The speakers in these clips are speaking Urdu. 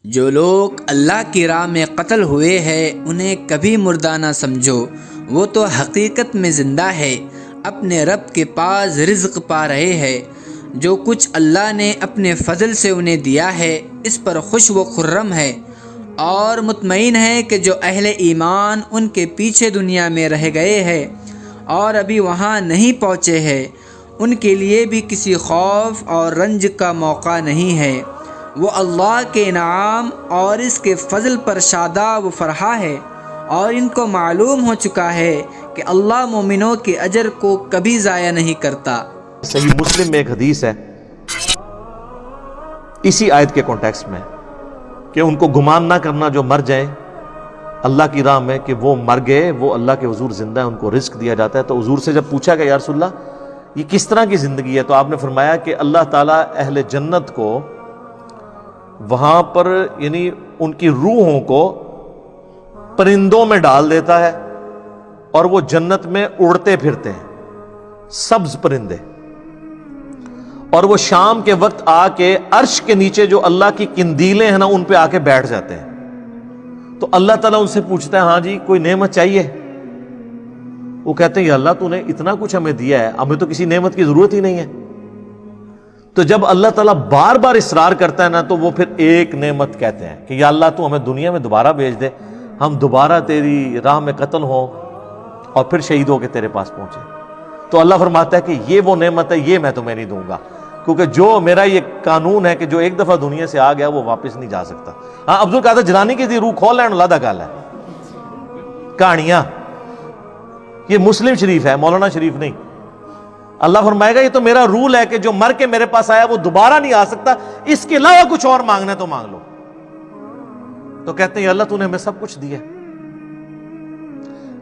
جو لوگ اللہ کی راہ میں قتل ہوئے ہیں انہیں کبھی مردہ نہ سمجھو، وہ تو حقیقت میں زندہ ہے، اپنے رب کے پاس رزق پا رہے ہیں۔ جو کچھ اللہ نے اپنے فضل سے انہیں دیا ہے اس پر خوش و خرم ہے، اور مطمئن ہے کہ جو اہل ایمان ان کے پیچھے دنیا میں رہ گئے ہیں اور ابھی وہاں نہیں پہنچے ہیں، ان کے لیے بھی کسی خوف اور رنج کا موقع نہیں ہے۔ وہ اللہ کے انعام اور اس کے فضل پر شاداب و فرحا ہے، اور ان کو معلوم ہو چکا ہے کہ اللہ مومنوں کے اجر کو کبھی ضائع نہیں کرتا۔ صحیح مسلم میں ایک حدیث ہے اسی آیت کے کانٹیکسٹ میں کہ ان کو گمان نہ کرنا جو مر جائیں اللہ کی راہ میں کہ وہ مر گئے، وہ اللہ کے حضور زندہ ہے، ان کو رزق دیا جاتا ہے۔ تو حضور سے جب پوچھا کہ یا رسول اللہ یہ کس طرح کی زندگی ہے، تو آپ نے فرمایا کہ اللہ تعالیٰ اہل جنت کو وہاں پر یعنی ان کی روحوں کو پرندوں میں ڈال دیتا ہے اور وہ جنت میں اڑتے پھرتے ہیں، سبز پرندے، اور وہ شام کے وقت آ کے عرش کے نیچے جو اللہ کی قندیلیں ہیں نا ان پہ آ کے بیٹھ جاتے ہیں۔ تو اللہ تعالیٰ ان سے پوچھتا ہے ہاں جی کوئی نعمت چاہیے؟ وہ کہتے ہیں یا اللہ تو نے اتنا کچھ ہمیں دیا ہے، ہمیں تو کسی نعمت کی ضرورت ہی نہیں ہے۔ تو جب اللہ تعالیٰ بار بار اصرار کرتا ہے نا تو وہ پھر ایک نعمت کہتے ہیں کہ یا اللہ تو ہمیں دنیا میں دوبارہ بھیج دے، ہم دوبارہ تیری راہ میں قتل ہوں اور پھر شہید ہو کے تیرے پاس پہنچے۔ تو اللہ فرماتا ہے کہ یہ وہ نعمت ہے، یہ میں تمہیں نہیں دوں گا، کیونکہ جو میرا یہ قانون ہے کہ جو ایک دفعہ دنیا سے آ گیا وہ واپس نہیں جا سکتا۔ ہاں عبد القادر جیلانی کی روح کھول لین اللہ دا گل ہے، کہانیاں، یہ مسلم شریف ہے، مولانا شریف نہیں۔ اللہ فرمائے گا یہ تو میرا رول ہے کہ جو مر کے میرے پاس آیا وہ دوبارہ نہیں آ سکتا، اس کے علاوہ کچھ اور مانگنا ہے تو مانگ لو۔ تو کہتے ہیں اللہ تو نے ہمیں سب کچھ دیا۔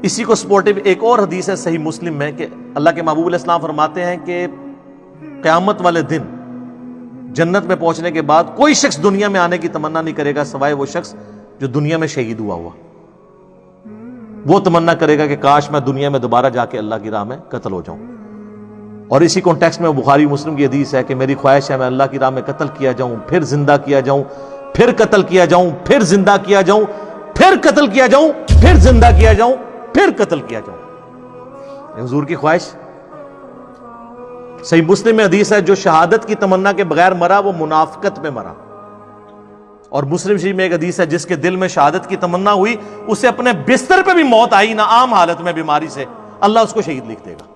اسی کو سپورٹیو ایک اور حدیث ہے صحیح مسلم میں کہ اللہ کے محبوب علیہ السلام فرماتے ہیں کہ قیامت والے دن جنت میں پہنچنے کے بعد کوئی شخص دنیا میں آنے کی تمنا نہیں کرے گا سوائے وہ شخص جو دنیا میں شہید ہوا وہ تمنا کرے گا کہ کاش میں دنیا میں دوبارہ جا کے اللہ کی راہ میں قتل ہو جاؤں۔ اور اسی کانٹیکسٹ میں بخاری مسلم کی حدیث ہے کہ میری خواہش ہے میں اللہ کی راہ میں قتل کیا جاؤں، پھر زندہ کیا جاؤں، پھر قتل کیا جاؤں، پھر زندہ کیا جاؤں، پھر قتل کیا جاؤں، پھر زندہ کیا جاؤں، پھر قتل کیا جاؤں۔ حضور کی خواہش صحیح مسلم میں حدیث ہے جو شہادت کی تمنا کے بغیر مرا وہ منافقت میں مرا۔ اور مسلم شریف میں ایک حدیث ہے جس کے دل میں شہادت کی تمنا ہوئی اسے اپنے بستر پہ بھی موت آئی نہ عام حالت میں بیماری سے، اللہ اس کو شہید لکھ دے گا۔